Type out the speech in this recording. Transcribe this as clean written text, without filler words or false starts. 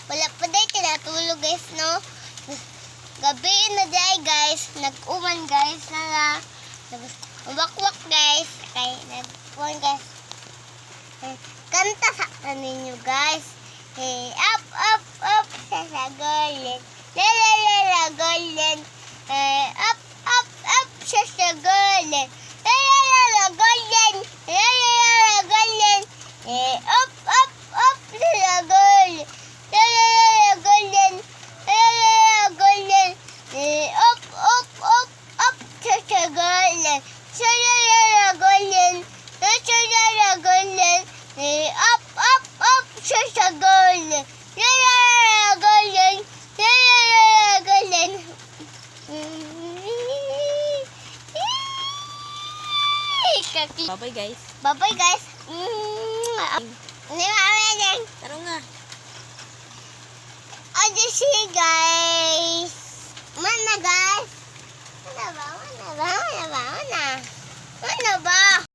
Wala pa day tinatulog guys, no? Gabi na day guys. Nag-uman guys na umakwak guys. Kaya nag-uman guys. Kanta sa ninyo guys. Up, up, up sa golden. La la la la golden. Up, up, up sa golden. La la la la golden. La la la la golden. Up, up, up sa golden. La la la la golden. La la la la golden. Up, up, up, up sa golden. Sa la la la golden. Sa la la golden. Up, up, up sa golden. La la la golden. La la la golden. Bye-bye guys. Bye-bye guys. Taro nga. Odyssey guys. Mana guys? Mana ba? Mana ba? Mana ba? Mana ba?